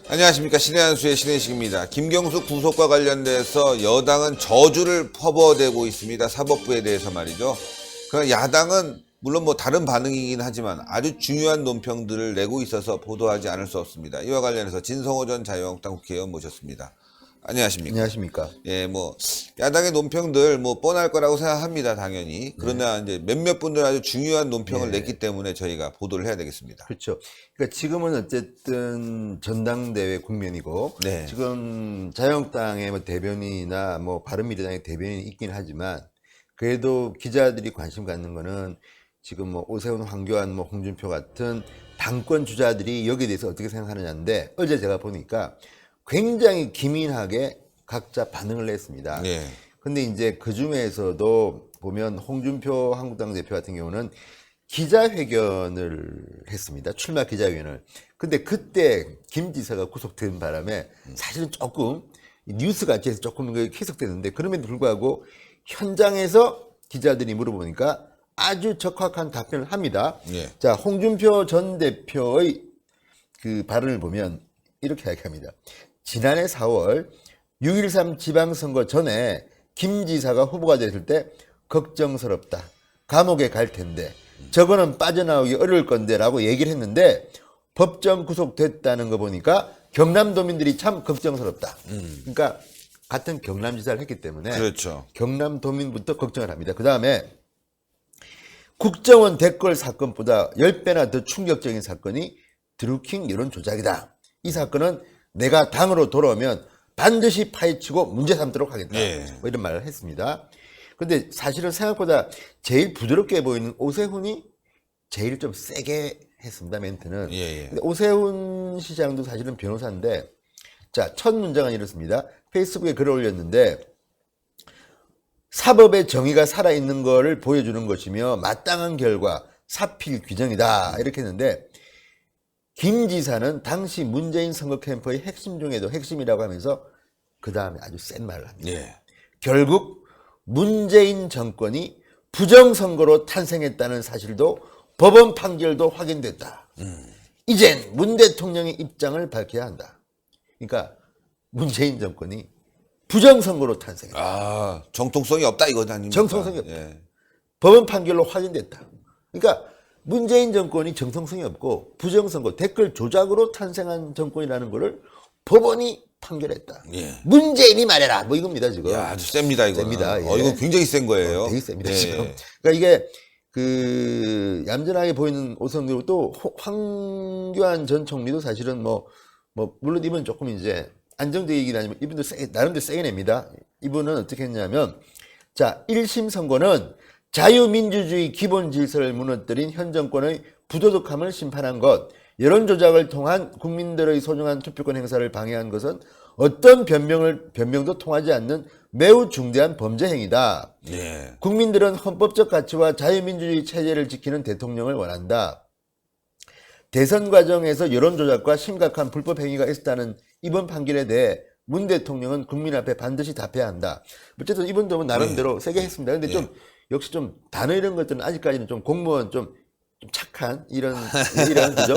안녕하십니까. 신의 한수의 신의식입니다. 김경수 구속과 관련돼서 여당은 저주를 퍼부어대고 있습니다. 사법부에 대해서 말이죠. 그 야당은 물론 뭐 다른 반응이긴 하지만 아주 중요한 논평들을 내고 있어서 보도하지 않을 수 없습니다. 이와 관련해서 진성호 전 자유한국당 국회의원 모셨습니다. 안녕하십니까. 안녕하십니까. 예, 뭐 야당의 논평들 뭐 뻔할 거라고 생각합니다, 당연히. 그러나 이제 몇몇 분들 아주 중요한 논평을 냈기 때문에 저희가 보도를 해야 되겠습니다. 그렇죠. 그러니까 지금은 어쨌든 전당대회 국면이고, 네. 지금 자유한국당의 뭐 대변인이나 뭐 바른미래당의 대변인이 있긴 하지만, 그래도 기자들이 관심 갖는 거는 지금 뭐 오세훈, 황교안, 뭐 홍준표 같은 당권 주자들이 여기에 대해서 어떻게 생각하느냐인데, 어제 제가 보니까 굉장히 기민하게 각자 반응을 냈습니다. 예. 근데 이제 그 중에서도 보면 홍준표 한국당 대표 같은 경우는 기자회견을 했습니다. 출마 기자회견을. 근데 그때 김 지사가 구속된 바람에 사실은 조금 뉴스같이 해서 조금 희석되는데, 그럼에도 불구하고 현장에서 기자들이 물어보니까 아주 적확한 답변을 합니다. 예. 자, 홍준표 전 대표의 그 발언을 보면 이렇게 이야기합니다. 지난해 4월 6.13 지방선거 전에 김 지사가 후보가 됐을 때 걱정스럽다. 감옥에 갈 텐데 저거는 빠져나오기 어려울 건데 라고 얘기를 했는데, 법정 구속됐다는 거 보니까 경남도민들이 참 걱정스럽다. 그러니까 같은 경남지사를 했기 때문에 그렇죠. 경남도민부터 걱정을 합니다. 그 다음에 국정원 댓글 사건보다 10배나 더 충격적인 사건이 드루킹 여론 조작이다. 이 사건은 내가 당으로 돌아오면 반드시 파헤치고 문제 삼도록 하겠다. 예. 뭐 이런 말을 했습니다. 근데 사실은 생각보다 제일 부드럽게 보이는 오세훈이 제일 좀 세게 했습니다, 멘트는. 예. 근데 오세훈 시장도 사실은 변호사인데, 자, 첫 문장은 이렇습니다. 페이스북에 글을 올렸는데, 사법의 정의가 살아있는 것을 보여주는 것이며 마땅한 결과, 사필 규정이다. 이렇게 했는데, 김 지사는 당시 문재인 선거 캠프의 핵심 중에도 핵심이라고 하면서 그 다음에 아주 센 말을 합니다. 예. 결국 문재인 정권이 부정선거로 탄생했다는 사실도 법원 판결도 확인됐다. 이젠 문 대통령의 입장을 밝혀야 한다. 그러니까 문재인 정권이 부정선거로 탄생했다. 아, 정통성이 없다 이건 아닙니까? 정통성이 없다. 예. 법원 판결로 확인됐다. 그러니까 문재인 정권이 정통성이 없고 부정선거, 댓글 조작으로 탄생한 정권이라는 것을 법원이 판결했다. 예. 문재인이 말해라. 뭐 이겁니다, 지금. 야, 아주 셉니다 이거는. 셉니다. 예. 이거 굉장히 센 거예요. 되게 셉니다, 예. 지금. 그러니까 이게 그 얌전하게 보이는 오세훈, 또 황교안 전 총리도 사실은 뭐 물론 이분 조금 이제 안정적이긴 하지만 이분도 나름대로 세게 냅니다. 이분은 어떻게 했냐면, 자, 1심 선고는 자유민주주의 기본 질서를 무너뜨린 현 정권의 부도덕함을 심판한 것, 여론 조작을 통한 국민들의 소중한 투표권 행사를 방해한 것은 어떤 변명도 통하지 않는 매우 중대한 범죄 행위다. 예. 국민들은 헌법적 가치와 자유민주주의 체제를 지키는 대통령을 원한다. 대선 과정에서 여론 조작과 심각한 불법 행위가 있었다는 이번 판결에 대해 문 대통령은 국민 앞에 반드시 답해야 한다. 어쨌든 이분도 나름대로 세게 했습니다. 근데 좀 역시 좀 단어 이런 것들은 아직까지는 좀 공무원 좀 착한 이런 그죠?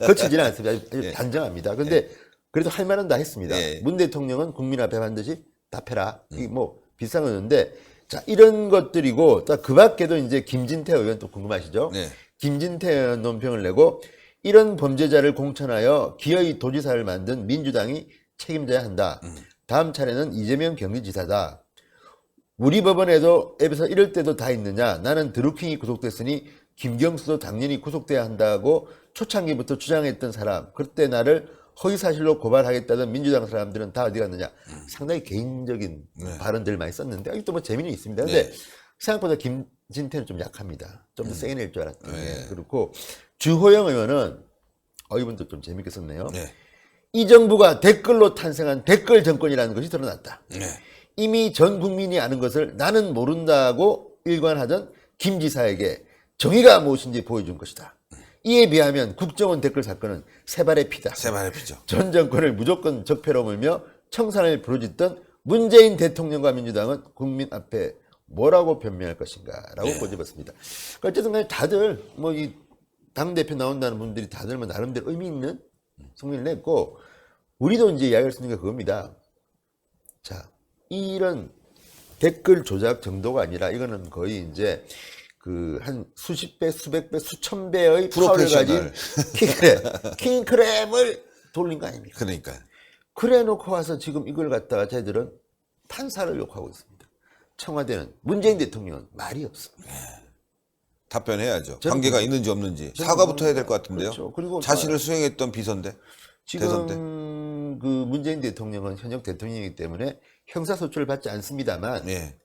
거칠지는 않습니다. 아주 단정합니다. 근데 그래도 할 말은 다 했습니다. 문 대통령은 국민 앞에 반드시 답해라. 이 뭐 비싼 거였는데, 자, 이런 것들이고, 그 밖에도 이제 김진태 의원 또 궁금하시죠? 네. 김진태 의원 논평을 내고, 이런 범죄자를 공천하여 기어이 도지사를 만든 민주당이 책임져야 한다. 다음 차례는 이재명 경기지사다. 우리 법원에서 이럴 때도 다 있느냐? 나는 드루킹이 구속됐으니 김경수도 당연히 구속돼야 한다고 초창기부터 주장했던 사람. 그때 나를 허위사실로 고발하겠다던 민주당 사람들은 다 어디 갔느냐? 상당히 개인적인 발언들 많이 썼는데, 또 뭐 재미는 있습니다. 근데 생각보다 김진태는 좀 약합니다. 좀 더 세게 낼 줄 알았더니. 그렇고 주호영 의원은 이분도 좀 재밌게 썼네요. 이 정부가 댓글로 탄생한 댓글 정권이라는 것이 드러났다. 이미 전 국민이 아는 것을 나는 모른다고 일관하던 김 지사에게 정의가 무엇인지 보여준 것이다. 이에 비하면 국정원 댓글 사건은 새발의 피다. 새발의 피죠. 전 정권을 무조건 적폐로 몰며 청산을 부르짖던 문재인 대통령과 민주당은 국민 앞에 뭐라고 변명할 것인가 라고 꼬집었습니다. 어쨌든 간에 다들 뭐 이 당대표 나온다는 분들이 다들 뭐 나름대로 의미 있는 성명을 냈고, 우리도 이제 이야기할 수 있는 게 그겁니다. 자, 이런 댓글 조작 정도가 아니라 이거는 거의 이제 그 한 수십 배, 수백 배, 수천 배의 파워를 가진 킹크랩을 돌린 거 아닙니까? 그러니까. 그래 놓고 와서 지금 이걸 갖다가 쟤들은 판사를 욕하고 있습니다. 청와대는 문재인 대통령은 말이 없어. 답변해야죠. 저는 관계가 그거- 있는지 없는지 저는 사과부터 해야 그거- 될 것 같은데요. 그렇죠. 그리고 자신을 수행했던 비서인데 대선 때. 지금 그 문재인 대통령은 현역 대통령이기 때문에 형사소출을 받지 않습니다만 예.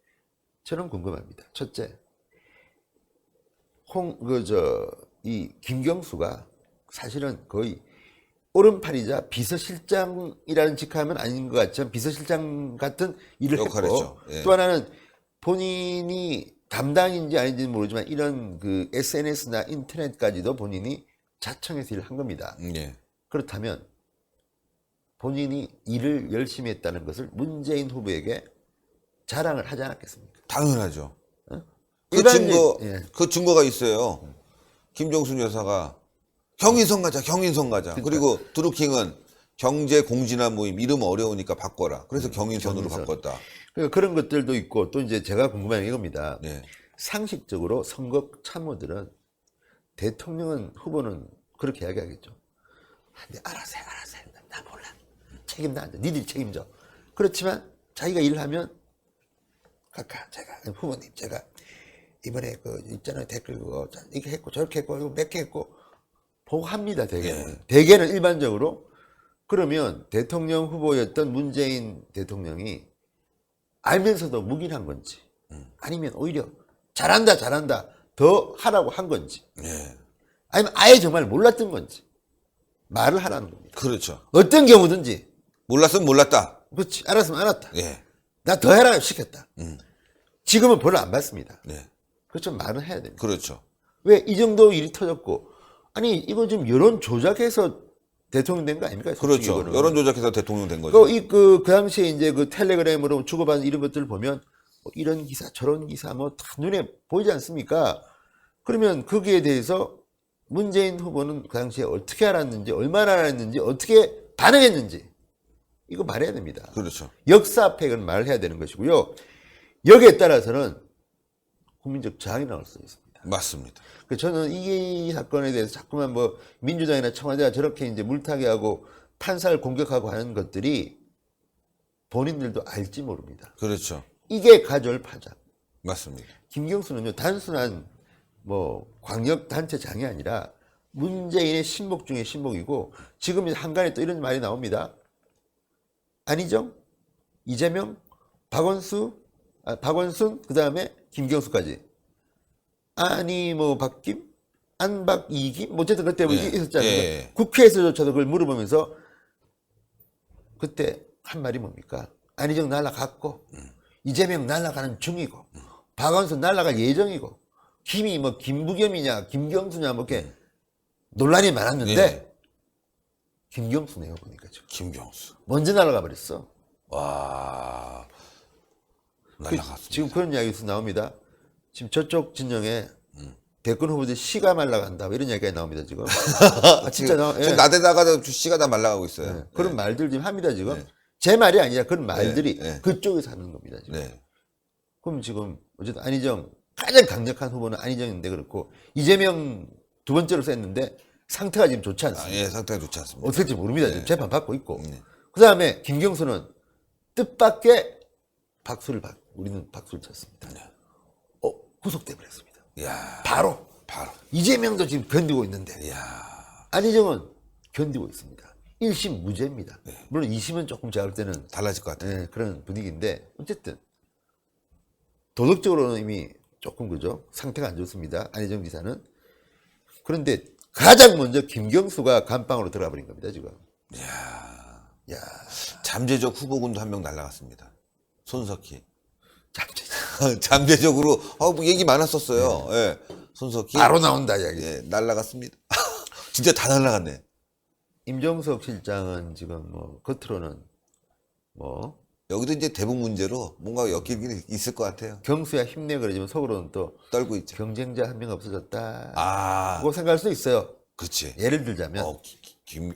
저는 궁금합니다. 첫째, 이 김경수가 사실은 거의 오른팔이자 비서실장이라는 직함은 아닌 것 같지만 비서실장 같은 일을 역할을 했고 했죠. 예. 또 하나는 본인이 담당인지 아닌지는 모르지만 이런 그 SNS나 인터넷까지도 본인이 자청해서 일을 한 겁니다. 예. 그렇다면 본인이 일을 열심히 했다는 것을 문재인 후보에게 자랑을 하지 않았겠습니까? 당연하죠. 그 일반인- 증거, 예. 그 증거가 있어요. 김정순 여사가 경인선 가자, 경인선 가자. 그러니까. 그리고 드루킹은 경제 공진화 모임 이름 어려우니까 바꿔라. 그래서 경인선으로 경인선. 바꿨다. 그러니까 그런 것들도 있고 또 이제 제가 궁금한 게 이겁니다. 예. 상식적으로 선거 참모들은 대통령은 후보는 그렇게 이야기하겠죠. 네, 알아서 해. 나 몰라. 책임나 안 돼. 니들이 책임져. 그렇지만 자기가 일을 하면 각하 제가 후보님 제가 이번에 그 있잖아요 댓글 그거 이렇게 했고 저렇게 했고 이거 몇 개 했고 보고합니다. 대개는. 예. 대개는 일반적으로 그러면 대통령 후보였던 문재인 대통령이 알면서도 묵인한 건지 아니면 오히려 잘한다 더 하라고 한 건지 예. 아니면 아예 정말 몰랐던 건지 말을 하라는 겁니다. 그렇죠. 어떤 경우든지 몰랐으면 몰랐다. 그렇지 알았으면 알았다. 예. 나 더 해라 시켰다. 지금은 벌을 안 받습니다. 예. 그렇죠. 말은 해야 됩니다. 그렇죠. 왜 이 정도 일이 터졌고 아니 이거 지금 여론 조작해서 대통령 된 거 아닙니까? 솔직히 그렇죠. 이거는. 여론 조작해서 대통령 된 거죠. 그 당시에 이제 그 텔레그램으로 주고받은 이런 것들을 보면 뭐 이런 기사 저런 기사 뭐 다 눈에 보이지 않습니까? 그러면 거기에 대해서 문재인 후보는 그 당시에 어떻게 알았는지 얼마나 알았는지 어떻게 반응했는지 이거 말해야 됩니다. 그렇죠. 역사 팩은 말을 해야 되는 것이고요. 여기에 따라서는 국민적 저항이 나올 수 있습니다. 맞습니다. 저는 이 사건에 대해서 자꾸만 뭐 민주당이나 청와대가 저렇게 이제 물타기 하고 판사를 공격하고 하는 것들이 본인들도 알지 모릅니다. 그렇죠. 이게 가절파자. 맞습니다. 김경수는요 단순한 뭐 광역 단체장이 아니라 문재인의 신복 중에 신복이고 지금 한간에 또 이런 말이 나옵니다. 안희정, 이재명, 박원순 그 다음에 김경수까지. 아니 뭐 박김, 안박 이김, 뭐 어쨌든 그때 뭐 예, 있었잖아요. 예. 국회에서조차도 그걸 물어보면서 그때 한 말이 뭡니까? 안희정 날아갔고 이재명 날아가는 중이고 박원순 날아갈 예정이고 김이 뭐 김부겸이냐 김경수냐 뭐 이렇게 논란이 많았는데 예. 김경수네요 보니까 지금 김경수. 먼저 날아가 버렸어. 와. 날라갔습니다. 지금 그런 이야기에서 나옵니다. 지금 저쪽 진영에 대권 후보들 씨가 말라간다 뭐 이런 이야기가 나옵니다 지금. 진짜 나. 지금 나대다가 씨가 다 말라가고 있어요. 그런 말들 지금 합니다 지금. 제 말이 아니라 그런 말들이 네. 그쪽에서 하는 겁니다 지금. 네. 그럼 지금 어쨌든 안희정 가장 강력한 후보는 안희정인데 그렇고 이재명 두 번째로 셌는데 상태가 지금 좋지 않습니다. 예, 상태가 좋지 않습니다. 어떻게 될지 모릅니다. 지금 재판 받고 있고. 네. 그 다음에 김경수는 뜻밖의 우리는 박수를 쳤습니다. 구속돼 버렸습니다. 이야. 바로 이재명도 지금 견디고 있는데 이야. 안희정은 견디고 있습니다. 1심 무죄입니다. 물론 2심은 조금 제가 볼 때는 달라질 것 같아요. 그런 분위기인데 어쨌든 도덕적으로는 이미 조금 그죠 상태가 안 좋습니다. 안희정 지사는. 그런데 가장 먼저 김경수가 감방으로 들어가 버린 겁니다 지금. 야 잠재적 후보군도 한 명 날라갔습니다. 손석희. 잠재 잠재적으로 뭐 얘기 많았었어요. 예. 손석희. 바로 나온다 이야기. 예, 날라갔습니다. 진짜 다 날라갔네. 임종석 실장은 지금 뭐 겉으로는 뭐 여기도 이제 대북 문제로 뭔가 엮이긴 있을 것 같아요. 경수야 힘내 그러지만 속으로는 또 떨고 있죠. 경쟁자 한 명 없어졌다. 아, 고 생각할 수도 있어요. 그치. 예를 들자면 김,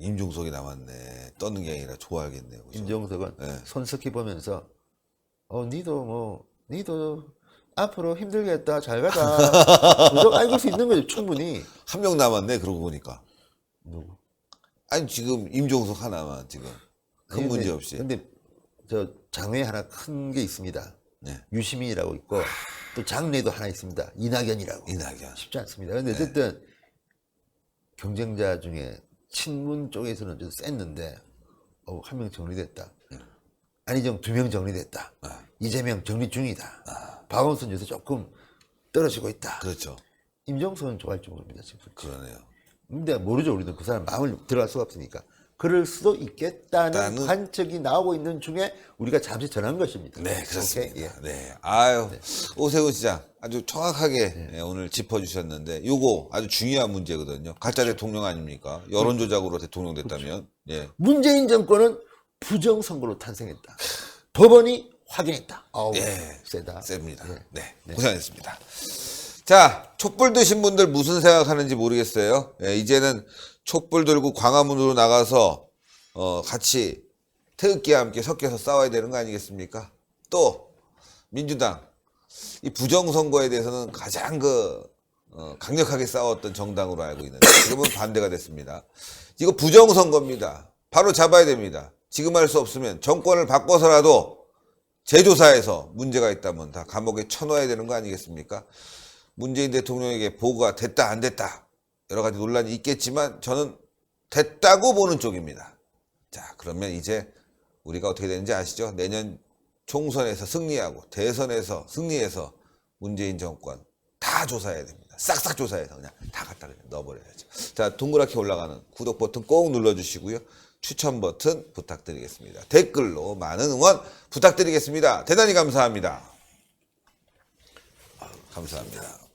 임종석이 남았네. 떠는 게 아니라 좋아하겠네요. 그죠? 임종석은 네. 손석희 보면서 니도 앞으로 힘들겠다. 잘 가다. 그저 알고 수 있는 거죠. 충분히. 한 명 남았네. 그러고 보니까. 누구? 아니 지금 임종석 하나만 지금 큰 문제 없이. 근데 저 장외 하나 큰 게 있습니다. 네. 유시민이라고 있고 또 장래도 하나 있습니다. 이낙연이라고. 이낙연. 쉽지 않습니다. 근데 어쨌든 경쟁자 중에 친문 쪽에서는 좀 셌는데 한 명 정리됐다. 안희정 2명 정리됐다. 이재명 정리 중이다. 박원순 요새 조금 떨어지고 있다. 그렇죠. 임종석은 좋아할지 모릅니다. 지금. 그러네요. 근데 모르죠. 우리는 그 사람 마음을 들어갈 수가 없으니까. 그럴 수도 있겠다는 나는- 관측이 나오고 있는 중에 우리가 잠시 전한 것입니다. 네, 그렇습니다. 오케이? 예. 네. 아유, 오세훈 시장 아주 정확하게 예, 오늘 짚어주셨는데, 요거 아주 중요한 문제거든요. 가짜 대통령 아닙니까? 여론조작으로 대통령 됐다면. 예. 문재인 정권은 부정선거로 탄생했다. 법원이 확인했다. 아우, 예. 세다. 셉니다. 예. 네. 고생하셨습니다. 자, 촛불 드신 분들 무슨 생각하는지 모르겠어요. 예, 이제는 촛불 들고 광화문으로 나가서 같이 태극기와 함께 섞여서 싸워야 되는 거 아니겠습니까? 또 민주당 이 부정선거에 대해서는 가장 강력하게 싸웠던 정당으로 알고 있는데 지금은 반대가 됐습니다. 이거 부정선거입니다. 바로 잡아야 됩니다. 지금 할 수 없으면 정권을 바꿔서라도 재조사해서 문제가 있다면 다 감옥에 쳐넣어야 되는 거 아니겠습니까? 문재인 대통령에게 보고가 됐다 안 됐다 여러 가지 논란이 있겠지만 저는 됐다고 보는 쪽입니다. 자, 그러면 이제 우리가 어떻게 되는지 아시죠? 내년 총선에서 승리하고 대선에서 승리해서 문재인 정권 다 조사해야 됩니다. 싹싹 조사해서 그냥 다 갖다 그냥 넣어버려야죠. 자, 동그랗게 올라가는 구독 버튼 꼭 눌러주시고요. 추천 버튼 부탁드리겠습니다. 댓글로 많은 응원 부탁드리겠습니다. 대단히 감사합니다. 감사합니다.